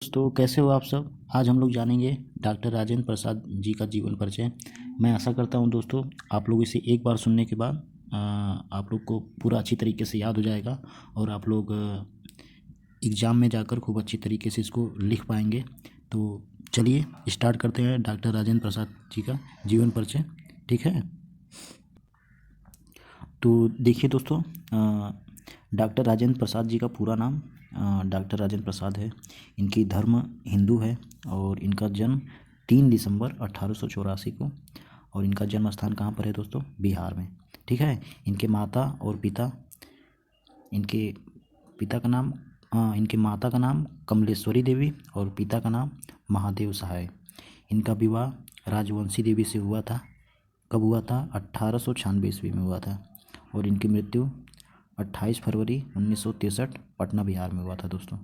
दोस्तों कैसे हो आप सब। आज हम लोग जानेंगे डॉक्टर राजेंद्र प्रसाद जी का जीवन परिचय। मैं आशा करता हूं दोस्तों आप लोग इसे एक बार सुनने के बाद आप लोग को पूरा अच्छी तरीके से याद हो जाएगा और आप लोग एग्ज़ाम में जाकर खूब अच्छी तरीके से इसको लिख पाएंगे। तो चलिए स्टार्ट करते हैं डॉक्टर राजेंद्र प्रसाद जी का जीवन परिचय। ठीक है, तो देखिए दोस्तों, डॉक्टर राजेंद्र प्रसाद जी का पूरा नाम डॉक्टर राजेंद्र प्रसाद है। इनकी धर्म हिंदू है और इनका जन्म 3 दिसंबर 1884 को, और इनका जन्म स्थान कहाँ पर है दोस्तों? बिहार में। ठीक है, इनके माता और पिता, इनके पिता का नाम इनके माता का नाम कमलेश्वरी देवी और पिता का नाम महादेव सहाय। इनका विवाह राजवंशी देवी से हुआ था। कब हुआ था? 1896 ईस्वी में हुआ था। और इनकी मृत्यु 28 फरवरी 1963 पटना बिहार में हुआ था दोस्तों।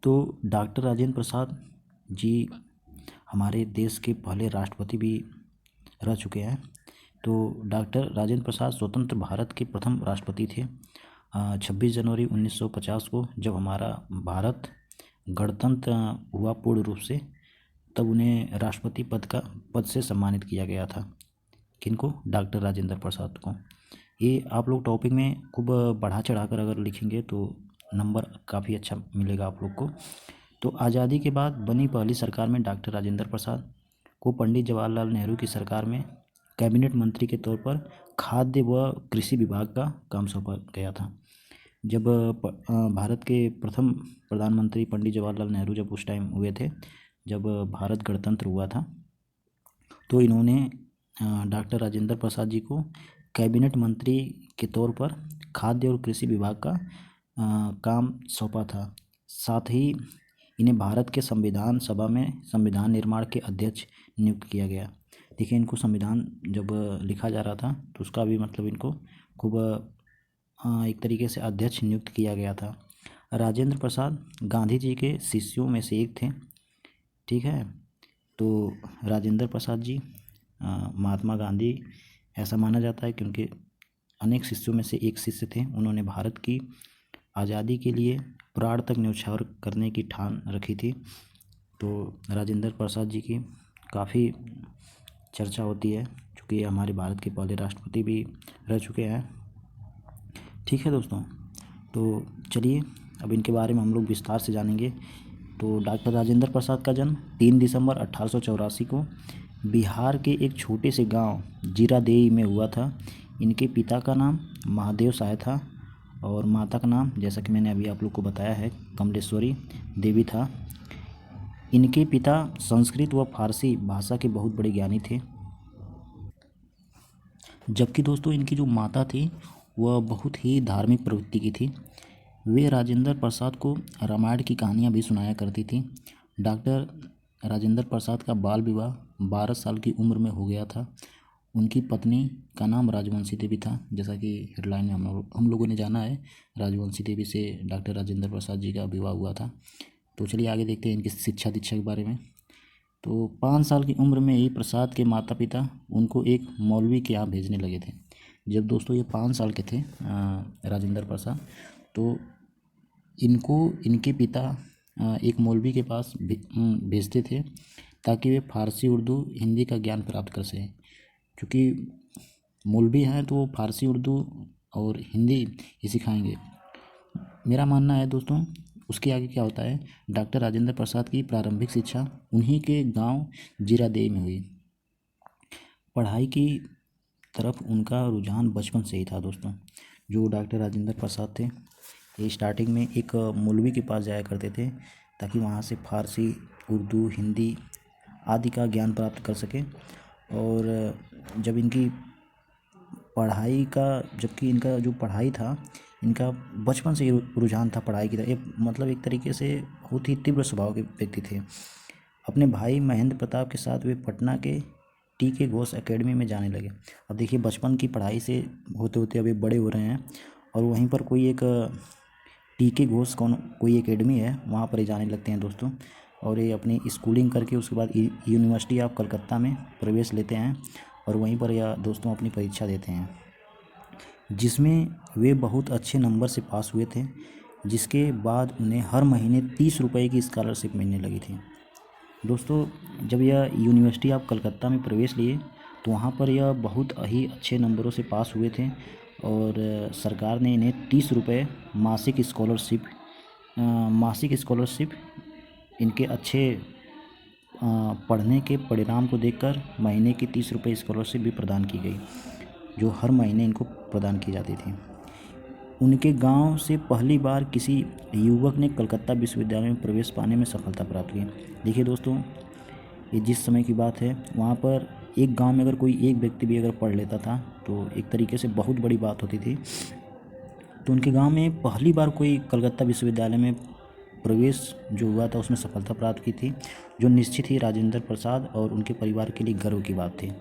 तो डॉक्टर राजेंद्र प्रसाद जी हमारे देश के पहले राष्ट्रपति भी रह चुके हैं। तो डॉक्टर राजेंद्र प्रसाद स्वतंत्र भारत के प्रथम राष्ट्रपति थे। 26 जनवरी 1950 को जब हमारा भारत गणतंत्र हुआ पूर्ण रूप से, तब उन्हें राष्ट्रपति पद से सम्मानित किया गया था। किनको? डॉक्टर राजेंद्र प्रसाद को। ये आप लोग टॉपिक में खूब बढ़ा चढ़ा कर अगर लिखेंगे तो नंबर काफ़ी अच्छा मिलेगा आप लोग को। तो आज़ादी के बाद बनी पहली सरकार में डॉक्टर राजेंद्र प्रसाद को पंडित जवाहरलाल नेहरू की सरकार में कैबिनेट मंत्री के तौर पर खाद्य व कृषि विभाग का काम सौंपा गया था। जब भारत के प्रथम प्रधानमंत्री पंडित जवाहरलाल नेहरू जब उस टाइम हुए थे, जब भारत गणतंत्र हुआ था, तो इन्होंने डॉक्टर राजेंद्र प्रसाद जी को कैबिनेट मंत्री के तौर पर खाद्य और कृषि विभाग का काम सौंपा था। साथ ही इन्हें भारत के संविधान सभा में संविधान निर्माण के अध्यक्ष नियुक्त किया गया। देखिए, इनको संविधान जब लिखा जा रहा था तो उसका भी मतलब इनको खूब एक तरीके से अध्यक्ष नियुक्त किया गया था। राजेंद्र प्रसाद गांधी जी के शिष्यों में से एक थे। ठीक है, तो राजेंद्र प्रसाद जी महात्मा गांधी, ऐसा माना जाता है कि उनके अनेक शिष्यों में से एक शिष्य थे। उन्होंने भारत की आज़ादी के लिए प्राण तक न्यौछावर करने की ठान रखी थी। तो राजेंद्र प्रसाद जी की काफ़ी चर्चा होती है, क्योंकि ये हमारे भारत के पहले राष्ट्रपति भी रह चुके हैं। ठीक है दोस्तों, तो चलिए अब इनके बारे में हम लोग विस्तार से जानेंगे। तो डॉक्टर राजेंद्र प्रसाद का जन्म 3 दिसंबर 1884 को बिहार के एक छोटे से गांव जीरादेई में हुआ था। इनके पिता का नाम महादेव सहाय था और माता का नाम, जैसा कि मैंने अभी आप लोग को बताया है, कमलेश्वरी देवी था। इनके पिता संस्कृत व फारसी भाषा के बहुत बड़े ज्ञानी थे, जबकि दोस्तों इनकी जो माता थी वह बहुत ही धार्मिक प्रवृत्ति की थी। वे राजेंद्र प्रसाद को रामायण की कहानियाँ भी सुनाया करती थी। डॉक्टर राजेंद्र प्रसाद का बाल विवाह 12 साल की उम्र में हो गया था। उनकी पत्नी का नाम राजवंशी देवी था, जैसा कि हेडलाइन में हम लोगों ने जाना है। राजवंशी देवी से डॉक्टर राजेंद्र प्रसाद जी का विवाह हुआ था। तो चलिए आगे देखते हैं इनकी शिक्षा दीक्षा के बारे में। तो 5 साल की उम्र में ही प्रसाद के माता पिता उनको एक मौलवी के यहाँ भेजने लगे थे। जब दोस्तों ये 5 साल के थे राजेंद्र प्रसाद, तो इनको इनके पिता एक मौलवी के पास भेजते थे ताकि वे फारसी, उर्दू, हिंदी का ज्ञान प्राप्त कर सकें। क्योंकि मौलवी हैं तो वो फारसी, उर्दू और हिंदी ही सिखाएंगे। मेरा मानना है दोस्तों, उसके आगे क्या होता है, डॉक्टर राजेंद्र प्रसाद की प्रारंभिक शिक्षा उन्हीं के गांव जीरादेई में हुई। पढ़ाई की तरफ उनका रुझान बचपन से ही था दोस्तों। जो डॉक्टर राजेंद्र प्रसाद थे, ये स्टार्टिंग में एक मौलवी के पास जाया करते थे ताकि वहाँ से फारसी, उर्दू, हिंदी आदि का ज्ञान प्राप्त कर सकें। और जब इनकी पढ़ाई का जबकि इनका जो पढ़ाई था, इनका बचपन से ही रुझान था पढ़ाई की तरफ। मतलब एक तरीके से बहुत ही तीव्र स्वभाव के व्यक्ति थे। अपने भाई महेंद्र प्रताप के साथ वे पटना के टी.के. घोष एकेडमी में जाने लगे। अब देखिए, बचपन की पढ़ाई से होते होते अभी बड़े हो रहे हैं और वहीं पर कोई एक टी.के. घोष कोई एकेडमी है, वहाँ पर ही जाने लगते हैं दोस्तों। और ये अपनी स्कूलिंग करके उसके बाद यूनिवर्सिटी ऑफ कलकत्ता में प्रवेश लेते हैं और वहीं पर यह दोस्तों अपनी परीक्षा देते हैं, जिसमें वे बहुत अच्छे नंबर से पास हुए थे। जिसके बाद उन्हें हर महीने 30 रुपये की स्कॉलरशिप मिलने लगी थी। दोस्तों, जब यह यूनिवर्सिटी ऑफ कलकत्ता में प्रवेश लिए तो वहाँ पर यह बहुत ही अच्छे नंबरों से पास हुए थे और सरकार ने इन्हें 30 रुपये मासिक स्कॉलरशिप इनके अच्छे पढ़ने के परिणाम को देखकर महीने की 30 रुपये स्कॉलरशिप भी प्रदान की गई, जो हर महीने इनको प्रदान की जाती थी। उनके गांव से पहली बार किसी युवक ने कलकत्ता विश्वविद्यालय में प्रवेश पाने में सफलता प्राप्त की। देखिए दोस्तों, ये जिस समय की बात है, वहाँ पर एक गांव में अगर कोई एक व्यक्ति भी अगर पढ़ लेता था तो एक तरीके से बहुत बड़ी बात होती थी। तो उनके गांव में पहली बार कोई कलकत्ता विश्वविद्यालय में प्रवेश जो हुआ था उसमें सफलता प्राप्त की थी, जो निश्चित ही राजेंद्र प्रसाद और उनके परिवार के लिए गर्व की बात थी।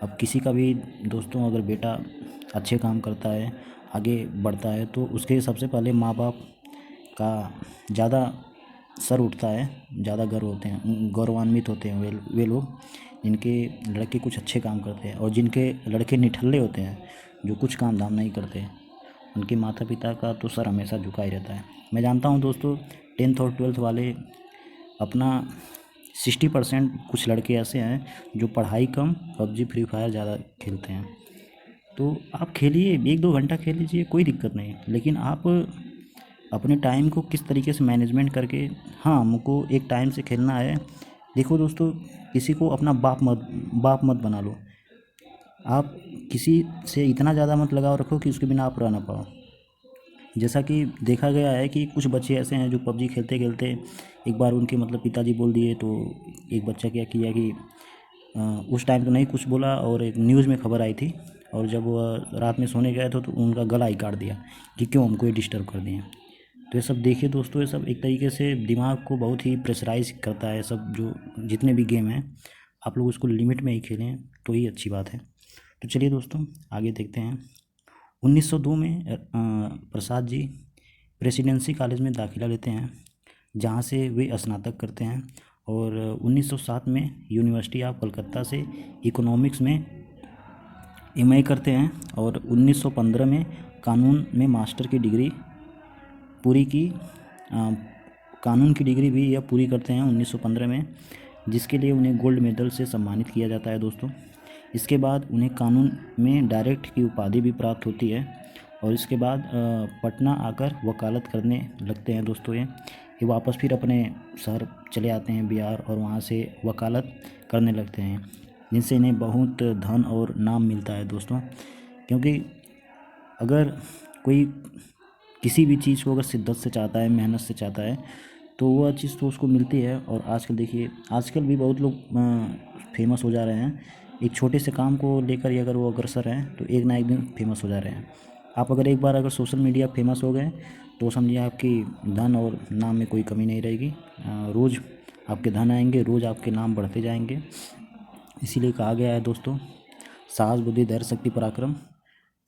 अब किसी का भी दोस्तों अगर बेटा अच्छे काम करता है, आगे बढ़ता है, तो उसके सबसे पहले माँ बाप का ज़्यादा सर उठता है, ज़्यादा गौरवान्वित होते हैं वे लोग जिनके लड़के कुछ अच्छे काम करते हैं, और जिनके लड़के निठल्ले होते हैं जो कुछ काम धाम नहीं करते, उनके माता पिता का तो सर हमेशा झुका ही रहता है। मैं जानता हूँ दोस्तों, 10th और 12th वाले अपना 60% कुछ लड़के ऐसे हैं जो पढ़ाई कम, पबजी फ्री फायर ज़्यादा खेलते हैं। तो आप खेलिए, 1-2 घंटा खेल लीजिए, कोई दिक्कत नहीं, लेकिन आप अपने टाइम को किस तरीके से मैनेजमेंट करके, हाँ हमको एक टाइम से खेलना है। देखो दोस्तों, किसी को अपना बाप मत बना लो। आप किसी से इतना ज़्यादा मत लगाव रखो कि उसके बिना आप रह ना पाओ। जैसा कि देखा गया है कि कुछ बच्चे ऐसे हैं जो पबजी खेलते खेलते एक बार उनके पिताजी बोल दिए, तो एक बच्चा क्या किया कि उस टाइम तो नहीं कुछ बोला, और एक न्यूज़ में खबर आई थी, और जब वह रात में सोने गए तो उनका गला ही काट दिया कि क्यों हमको ये डिस्टर्ब कर दिए। तो ये सब देखिए दोस्तों, ये सब एक तरीके से दिमाग को बहुत ही प्रेशराइज करता है। सब जो जितने भी गेम हैं, आप लोग उसको लिमिट में ही खेलें तो ही अच्छी बात है। तो चलिए दोस्तों, आगे देखते हैं। 1902 में प्रसाद जी प्रेसिडेंसी कॉलेज में दाखिला लेते हैं, जहाँ से वे स्नातक करते हैं, और 1907 में यूनिवर्सिटी ऑफ कलकत्ता से इकोनॉमिक्स में एमए करते हैं, और 1915 में कानून में मास्टर की डिग्री पूरी की कानून की डिग्री भी यह पूरी करते हैं 1915 में, जिसके लिए उन्हें गोल्ड मेडल से सम्मानित किया जाता है दोस्तों। इसके बाद उन्हें कानून में डायरेक्ट की उपाधि भी प्राप्त होती है, और इसके बाद पटना आकर वकालत करने लगते हैं दोस्तों। ये वापस फिर अपने शहर चले आते हैं बिहार, और वहाँ से वकालत करने लगते हैं, जिनसे इन्हें बहुत धन और नाम मिलता है दोस्तों। क्योंकि अगर कोई किसी भी चीज़ को अगर शिद्दत से चाहता है, मेहनत से चाहता है, तो वह चीज़ तो उसको मिलती है। और आजकल देखिए, आजकल भी बहुत लोग फेमस हो जा रहे हैं। एक छोटे से काम को लेकर ही अगर वो अग्रसर हैं तो एक ना एक दिन फेमस हो जा रहे हैं। आप अगर एक बार अगर सोशल मीडिया फेमस हो गए तो समझिए आपकी धन और नाम में कोई कमी नहीं रहेगी। रोज़ आपके धन आएंगे, रोज़ आपके नाम बढ़ते जाएंगे। इसीलिए कहा गया है दोस्तों, साहस बुद्धि धैर्य शक्ति पराक्रम,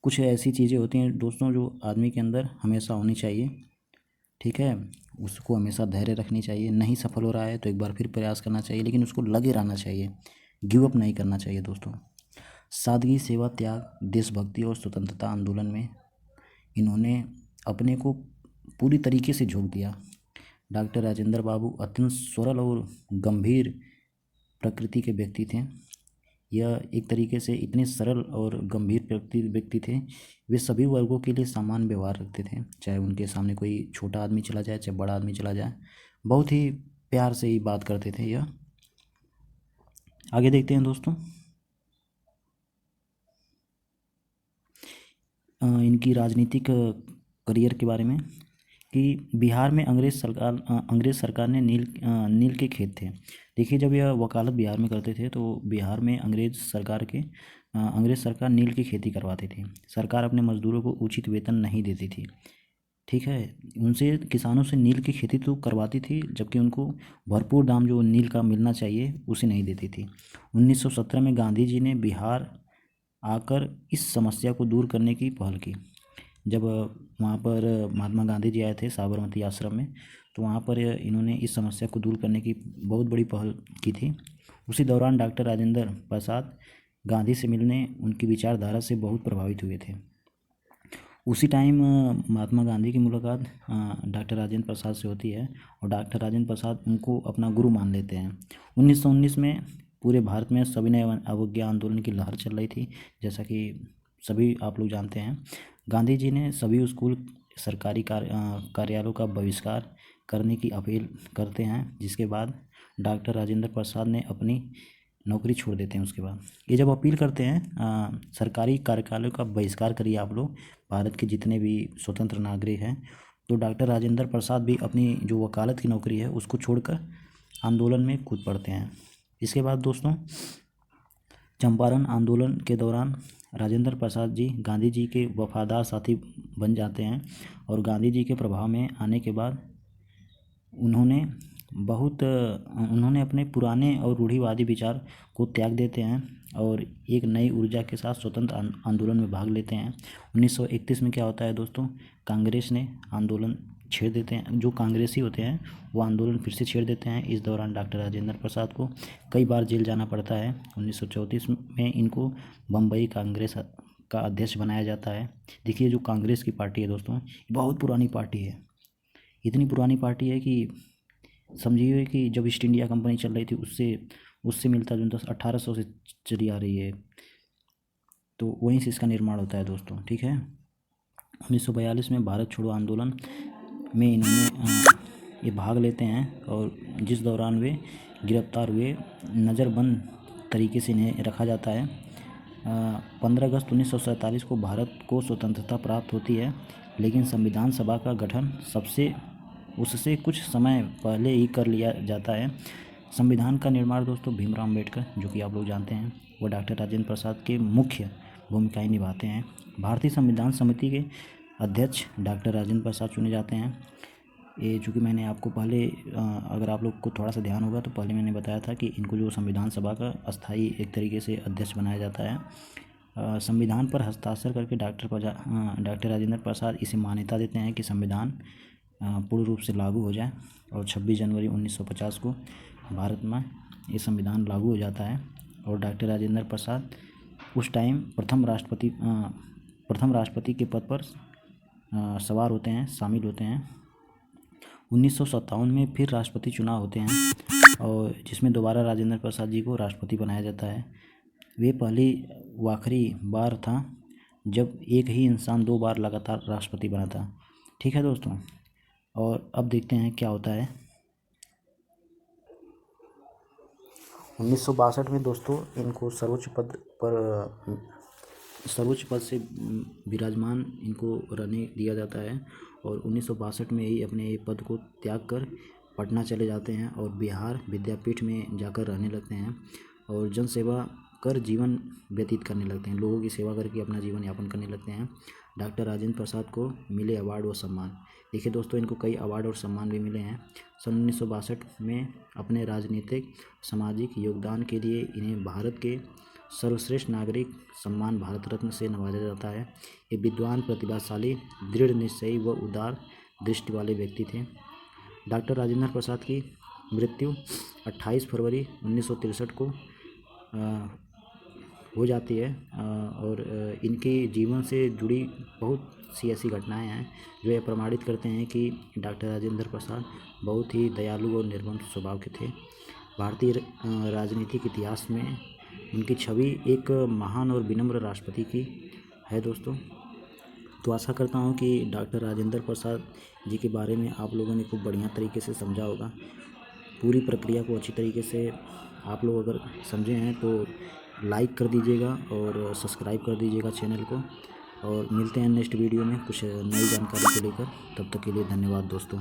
कुछ ऐसी चीज़ें होती हैं दोस्तों जो आदमी के अंदर हमेशा होनी चाहिए। ठीक है, उसको हमेशा धैर्य रखनी चाहिए। नहीं सफल हो रहा है तो एक बार फिर प्रयास करना चाहिए, लेकिन उसको लगे रहना चाहिए, गिव अप नहीं करना चाहिए दोस्तों। सादगी, सेवा, त्याग, देशभक्ति और स्वतंत्रता आंदोलन में इन्होंने अपने को पूरी तरीके से झोंक दिया। डॉक्टर राजेंद्र बाबू अत्यंत सरल और गंभीर प्रकृति के व्यक्ति थे। यह एक तरीके से इतने सरल और गंभीर व्यक्ति थे, वे सभी वर्गों के लिए समान व्यवहार रखते थे, चाहे उनके सामने कोई छोटा आदमी चला जाए, चाहे बड़ा आदमी चला जाए, बहुत ही प्यार से ही बात करते थे। यह आगे देखते हैं दोस्तों, इनकी राजनीतिक करियर के बारे में, कि बिहार में अंग्रेज़ सरकार ने नील के खेत थे। देखिए, जब यह वकालत बिहार में करते थे तो बिहार में अंग्रेज़ सरकार नील की खेती करवाती थी। सरकार अपने मजदूरों को उचित वेतन नहीं देती थी। ठीक है, उनसे किसानों से नील की खेती तो करवाती थी, जबकि उनको भरपूर दाम जो नील का मिलना चाहिए उसे नहीं देती थी। 1917 में गांधी जी ने बिहार आकर इस समस्या को दूर करने की पहल की। जब वहाँ पर महात्मा गांधी जी आए थे साबरमती आश्रम में, तो वहाँ पर इन्होंने इस समस्या को दूर करने की बहुत बड़ी पहल की थी। उसी दौरान डॉक्टर राजेंद्र प्रसाद गांधी से मिलने उनकी विचारधारा से बहुत प्रभावित हुए थे। उसी टाइम महात्मा गांधी की मुलाकात डॉक्टर राजेंद्र प्रसाद से होती है और डॉक्टर राजेंद्र प्रसाद उनको अपना गुरु मान लेते हैं। 1919 में पूरे भारत में सविनय अवज्ञा आंदोलन की लहर चल रही थी, जैसा कि सभी आप लोग जानते हैं। गांधी जी ने सभी स्कूल सरकारी कार्यालयों का बहिष्कार करने की अपील करते हैं, जिसके बाद डॉक्टर राजेंद्र प्रसाद ने अपनी नौकरी छोड़ देते हैं। उसके बाद ये जब अपील करते हैं सरकारी कार्यालयों का बहिष्कार करिए आप लोग, भारत के जितने भी स्वतंत्र नागरिक हैं, तो डॉक्टर राजेंद्र प्रसाद भी अपनी जो वकालत की नौकरी है उसको छोड़कर आंदोलन में कूद पड़ते हैं। इसके बाद दोस्तों चंपारण आंदोलन के दौरान राजेंद्र प्रसाद जी गांधी जी के वफादार साथी बन जाते हैं और गांधी जी के प्रभाव में आने के बाद उन्होंने अपने पुराने और रूढ़िवादी विचार को त्याग देते हैं और एक नई ऊर्जा के साथ स्वतंत्र आंदोलन में भाग लेते हैं। 1931 में क्या होता है दोस्तों, कांग्रेस ने आंदोलन छेड़ देते हैं। जो कांग्रेसी होते हैं वो आंदोलन फिर से छेड़ देते हैं। इस दौरान डॉक्टर राजेंद्र प्रसाद को कई बार जेल जाना पड़ता है। 1934 में इनको बम्बई कांग्रेस का अध्यक्ष बनाया जाता है। देखिए जो कांग्रेस की पार्टी है दोस्तों, बहुत पुरानी पार्टी है। इतनी पुरानी पार्टी है कि समझिए कि जब ईस्ट इंडिया कंपनी चल रही थी उससे मिलता जुलता 1800 से चली आ रही है, तो वहीं से इसका निर्माण होता है दोस्तों। ठीक है, 1942 में भारत छोड़ो आंदोलन में इन्होंने ये भाग लेते हैं और जिस दौरान वे गिरफ्तार हुए, नज़रबंद तरीके से इन्हें रखा जाता है। 15 अगस्त 1947 को भारत को स्वतंत्रता प्राप्त होती है, लेकिन संविधान सभा का गठन उससे कुछ समय पहले ही कर लिया जाता है। संविधान का निर्माण दोस्तों भीमराव अम्बेडकर, जो कि आप लोग जानते हैं, वो डॉक्टर राजेंद्र प्रसाद के मुख्य भूमिकाएं निभाते हैं। भारतीय संविधान समिति के अध्यक्ष डॉक्टर राजेंद्र प्रसाद चुने जाते हैं। ये चूँकि मैंने आपको पहले अगर आप लोग को थोड़ा सा ध्यान होगा तो पहले मैंने बताया था कि इनको जो संविधान सभा का अस्थाई एक तरीके से अध्यक्ष बनाया जाता है। संविधान पर हस्ताक्षर करके डॉक्टर राजेंद्र प्रसाद इसे मान्यता देते हैं कि संविधान पूर्ण रूप से लागू हो जाए और 26 जनवरी 1950 को भारत में ये संविधान लागू हो जाता है और डॉक्टर राजेंद्र प्रसाद उस टाइम प्रथम राष्ट्रपति के पद पर सवार होते हैं, शामिल होते हैं। 1957 में फिर राष्ट्रपति चुनाव होते हैं और जिसमें दोबारा राजेंद्र प्रसाद जी को राष्ट्रपति बनाया जाता है। वे पहली व आखिरी बार था जब एक ही इंसान 2 बार लगातार राष्ट्रपति बना था। ठीक है दोस्तों, और अब देखते हैं क्या होता है। 1962 में दोस्तों इनको सर्वोच्च पद से विराजमान इनको रहने दिया जाता है और 1962 में ही अपने पद को त्याग कर पटना चले जाते हैं और बिहार विद्यापीठ में जाकर रहने लगते हैं और जन सेवा कर जीवन व्यतीत करने लगते हैं। लोगों की सेवा करके अपना जीवन यापन करने लगते हैं। डॉक्टर राजेंद्र प्रसाद को मिले अवार्ड व सम्मान। देखिए दोस्तों, इनको कई अवार्ड और सम्मान भी मिले हैं। सन 1962 में अपने राजनीतिक सामाजिक योगदान के लिए इन्हें भारत के सर्वश्रेष्ठ नागरिक सम्मान भारत रत्न से नवाजा जाता है। ये विद्वान, प्रतिभाशाली, दृढ़ निश्चयी व उदार दृष्टि वाले व्यक्ति थे। डॉक्टर राजेंद्र प्रसाद की मृत्यु 28 फरवरी 1963 को हो जाती है और इनके जीवन से जुड़ी बहुत सी ऐसी घटनाएं हैं जो ये प्रमाणित करते हैं कि डॉक्टर राजेंद्र प्रसाद बहुत ही दयालु और निर्मम स्वभाव के थे। भारतीय राजनीतिक इतिहास में उनकी छवि एक महान और विनम्र राष्ट्रपति की है दोस्तों। तो आशा करता हूँ कि डॉक्टर राजेंद्र प्रसाद जी के बारे में आप लोगों ने खूब बढ़िया तरीके से समझा होगा। पूरी प्रक्रिया को अच्छी तरीके से आप लोग अगर समझे हैं तो लाइक कर दीजिएगा और सब्सक्राइब कर दीजिएगा चैनल को, और मिलते हैं नेक्स्ट वीडियो में कुछ नई जानकारी को लेकर। तब तक के लिए धन्यवाद दोस्तों।